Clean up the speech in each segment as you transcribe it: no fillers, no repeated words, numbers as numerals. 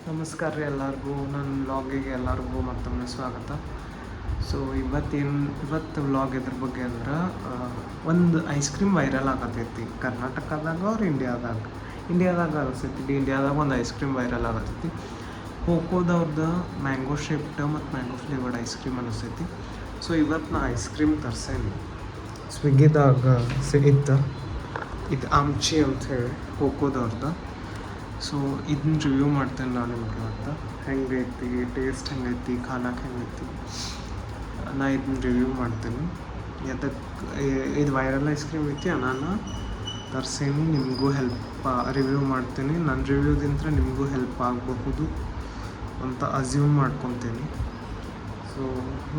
ನಮಸ್ಕಾರ ರೀ ಎಲ್ಲರಿಗೂ, ನನ್ನ ವ್ಲಾಗಿಗೆ ಎಲ್ಲರಿಗೂ ಮತ್ತೊಮ್ಮೆ ಸ್ವಾಗತ. ಸೊ ಇವತ್ತು ವ್ಲಾಗ್ ಇದ್ರ ಬಗ್ಗೆ ಅಂದ್ರೆ ಒಂದು ಐಸ್ ಕ್ರೀಮ್ ವೈರಲ್ ಆಗತೈತಿ ಕರ್ನಾಟಕದಾಗ ಅವ್ರು ಇಂಡಿಯಾದಾಗ ಅನಿಸ್ತೈತಿ. ಇಂಡಿಯಾದಾಗ ಒಂದು ಐಸ್ ಕ್ರೀಮ್ ವೈರಲ್ ಆಗತೈತಿ. ಕೋಕೋದವ್ರದ್ದು ಮ್ಯಾಂಗೋ ಶೇಪ್ಡ್ ಮತ್ತು ಮ್ಯಾಂಗೋ ಫ್ಲೇವರ್ಡ್ ಐಸ್ ಕ್ರೀಮ್ ಅನಿಸ್ತೈತಿ. ಸೊ ಇವತ್ತು ನಾ ಐಸ್ ಕ್ರೀಮ್ ತರ್ಸೇನಿ. ಸ್ವಿಗ್ಗಿದಾಗ ಇತ್ತು ಇದು ಆಮ್ಚಿ ಅಂಥೇಳಿ ಕೋಕೋದವ್ರದ್ದು. ಸೊ ಇದನ್ನ ರಿವ್ಯೂ ಮಾಡ್ತೇನೆ ನಾನು ನಿಮ್ಗೆ ಇವತ್ತು. ಹೆಂಗೈತಿ ಟೇಸ್ಟ್, ಹೆಂಗೈತಿ ಖಾನಕ್ಕೆ, ಹೆಂಗೈತಿ ನಾ ಇದನ್ನ ರಿವ್ಯೂ ಮಾಡ್ತೇನೆ. ಇದು ವೈರಲ್ ಐಸ್ ಕ್ರೀಮ್ ಐತಿ, ನಾನು ತರ್ಸೇನಿ. ನಿಮಗೂ ಹೆಲ್ಪ್ ರಿವ್ಯೂ ಮಾಡ್ತೀನಿ. ನನ್ನ ರಿವ್ಯೂದಿಂತ ನಿಮಗೂ ಹೆಲ್ಪ್ ಆಗಬಹುದು ಅಂತ ಅಸ್ಯೂಮ್ ಮಾಡ್ಕೊತೀನಿ. ಸೊ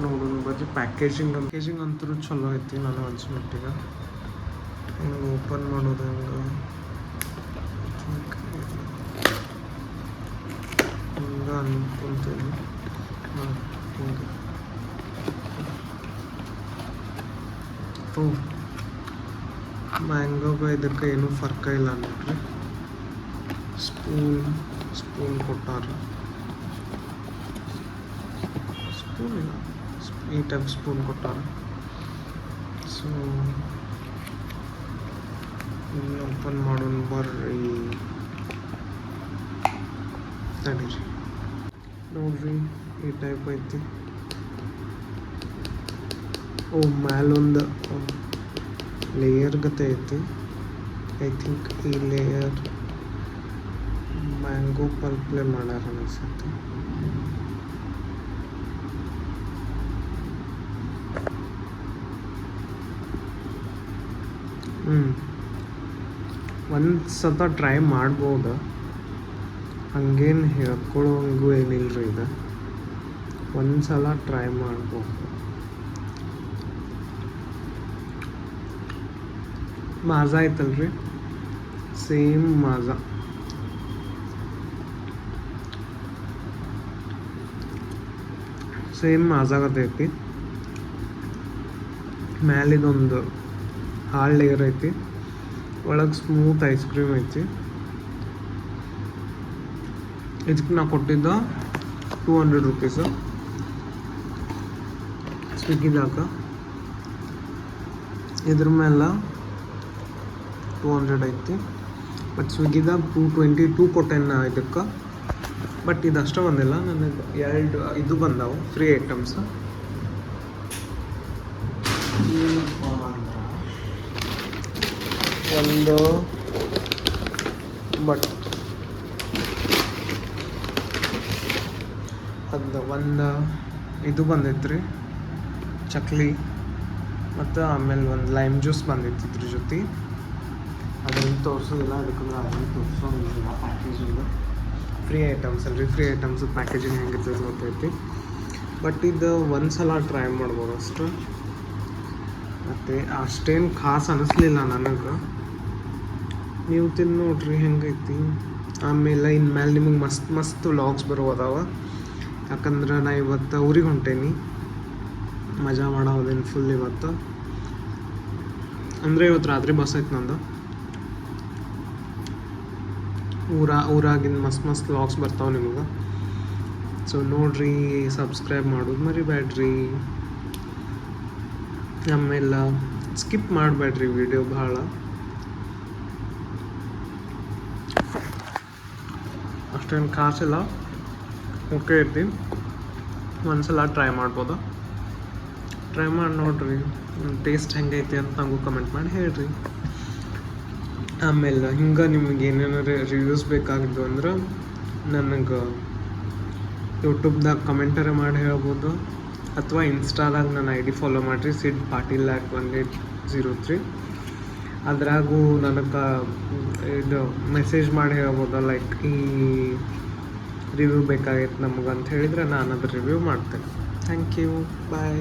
ನೋಡೋಣ ಬರ್ರಿ. ಪ್ಯಾಕೇಜಿಂಗ್ ಅಂತೂ ಚಲೋ ಐತಿ ನಾನು ಅನ್ಸ್ಮಟ್ಟಿಗೆ. ಹಿಂಗೆ ಓಪನ್ ಮಾಡೋದು ಹಿಂಗೆ ಅನ್ಕೊತೀನಿ. ಹಿಂಗೆ ಮ್ಯಾಂಗೋಗೆ ಇದಕ್ಕೆ ಏನೂ ಫರ್ಕ ಇಲ್ಲ ನೋಡ್ರಿ. ಸ್ಪೂನ್ ಕೊಟ್ಟಾರ. ಸ್ಪೂನ್ ಇಲ್ಲ, ಈ ಟೈಪ್ ಸ್ಪೂನ್ ಕೊಟ್ಟಾರ. ಸೊ ಓಪನ್ ಮಾಡೋಣ ಬರ್ರಿ. ತಡೀರಿ ನೋಡ್ರಿ, ಈ ಟೈಪ್ ಐತಿ. ಮ್ಯಾಲೊಂದು ಲೇಯರ್ ಗತೆ ಐತಿ. ಐ ಥಿಂಕ್ ಈ ಲೇಯರ್ ಮ್ಯಾಂಗೋ ಪಲ್ಪ್ಲೆ ಮಾಡ್ಯಾರ ಅನಿಸುತ್ತೆ. ಒಂದು ಸತ ಟ್ರೈ ಮಾಡ್ಬೋದು, ಹಂಗೇನು ಹೇಳ್ಕೊಳ್ಳೋಂಗೂ ಏನಿಲ್ಲರಿ. ಇದು ಒಂದು ಸಲ ಟ್ರೈ ಮಾಡ್ಬೋದು. ಮಾಜಾ ಐತಲ್ರಿ, ಸೇಮ್ ಮಾಜಾ. ಆಗತೈತಿ. ಮ್ಯಾಲಿದೊಂದು ಹಾರ್ಡ್ ಲೇಯರ್ ಐತಿ, ಒಳಗೆ ಸ್ಮೂತ್ ಐಸ್ ಕ್ರೀಮ್ ಐತಿ. ಇದಕ್ಕೆ ನಾ ಕೊಟ್ಟಿದ್ದ 200 ರೂಪೀಸು ಸ್ವಿಗ್ಗಿದಾಗ. ಇದ್ರ ಮೇಲೆ 200 ಐತಿ. ಬಟ್ ಸ್ವಿಗ್ಗಿದಾಗ 222 ಕೊಟ್ಟೆನ ಇದಕ್ಕೆ. ಬಟ್ ಇದಷ್ಟೇ ಬಂದಿಲ್ಲ, ನನಗೆ 2 ಇದು ಬಂದಾವು ಫ್ರೀ ಐಟಮ್ಸ್. ಒಂದು ಬಟ್ ಒಂದು ಇದು ಬಂದೈತ್ರಿ ಚಕ್ಲಿ, ಮತ್ತು ಆಮೇಲೆ ಒಂದು ಲೈಮ್ ಜ್ಯೂಸ್ ಬಂದಿತ್ತು ಇದ್ರ ಜೊತೆ. ಅದನ್ನು ತೋರಿಸೋದಿಲ್ಲ, ಅದಕ್ಕಂದ್ರೆ ಅದನ್ನು ತೋರಿಸೋಂಗಿಲ್ಲ. ಪ್ಯಾಕೇಜಿಂಗ್ ಫ್ರೀ ಐಟಮ್ಸ್ ಅಲ್ರಿ, ಫ್ರೀ ಐಟಮ್ಸ್ ಪ್ಯಾಕೇಜಿಂಗ್ ಹೆಂಗಿರ್ತದೆ ಗೊತ್ತೈತಿ. ಬಟ್ ಇದು ಒಂದು ಸಲ ಟ್ರೈ ಮಾಡ್ಬೋದು ಅಷ್ಟು. ಮತ್ತು ಅಷ್ಟೇನು ಖಾಸ್ ಅನ್ನಿಸ್ಲಿಲ್ಲ ನನಗೆ. ನೀವು ತಿಂದು ನೋಡ್ರಿ ಹೆಂಗೈತಿ. ಆಮೇಲೆ ಇನ್ಮೇಲೆ ನಿಮಗೆ ಮಸ್ತ್ ವ್ಲಾಗ್ಸ್ ಬರೋದಾವ. ಯಾಕಂದ್ರೆ ನಾ ಇವತ್ತು ಊರಿಗೆ ಹೊಂಟೇನಿ, ಮಜಾ ಮಾಡೋದೇನು ಫುಲ್ ಇವತ್ತು. ಅಂದರೆ ಇವತ್ತು ರಾತ್ರಿ ಬಸ್ ಐತೆ ನಂದು. ಊರಾಗಿನ ಮಸ್ತ್ ವ್ಲಾಗ್ಸ್ ಬರ್ತಾವೆ ನಿಮಗೆ. ಸೊ ನೋಡ್ರಿ, ಸಬ್ಸ್ಕ್ರೈಬ್ ಮಾಡೋದು ಮರಿಬೇಡ್ರಿ. ಆಮೇಲೆ ಸ್ಕಿಪ್ ಮಾಡಬೇಡ್ರಿ ವಿಡಿಯೋ ಭಾಳ. ಅಷ್ಟೇನು ಖಾಸಿಲ್ಲ, ಓಕೆ ಐತಿ. ಒಂದ್ಸಲ ಟ್ರೈ ಮಾಡ್ಬೋದು. ಟ್ರೈ ಮಾಡಿ ನೋಡ್ರಿ, ಟೇಸ್ಟ್ ಹೆಂಗೈತಿ ಅಂತ ನನಗೂ ಕಮೆಂಟ್ ಮಾಡಿ ಹೇಳ್ರಿ. ಆಮೇಲೆ ಹಿಂಗೆ ನಿಮಗೆ ಏನೇನಾರು ರಿವ್ಯೂಸ್ ಬೇಕಾಗಿದ್ದು ಅಂದ್ರೆ ನನಗೆ ಯೂಟ್ಯೂಬ್ದಾಗ ಕಮೆಂಟರ ಮಾಡಿ ಹೇಳ್ಬೋದು, ಅಥವಾ ಇನ್ಸ್ಟಾದಾಗ ನನ್ನ ID ಫಾಲೋ ಮಾಡಿರಿ, ಸಿಡ್ ಪಾಟೀಲ್ @1803. ಅದ್ರಾಗೂ ನನಗೆ ಇದು ಮೆಸೇಜ್ ಮಾಡಿ ಹೇಳ್ಬೋದು, ಲೈಕ್ ಈ ರಿವ್ಯೂ ಬೇಕಾಗಿತ್ತು ನಮ್ಗೆ ಅಂತ ಹೇಳಿದರೆ ನಾನು ಅದ್ರ ರಿವ್ಯೂ ಮಾಡ್ತೇನೆ. Thank you, bye.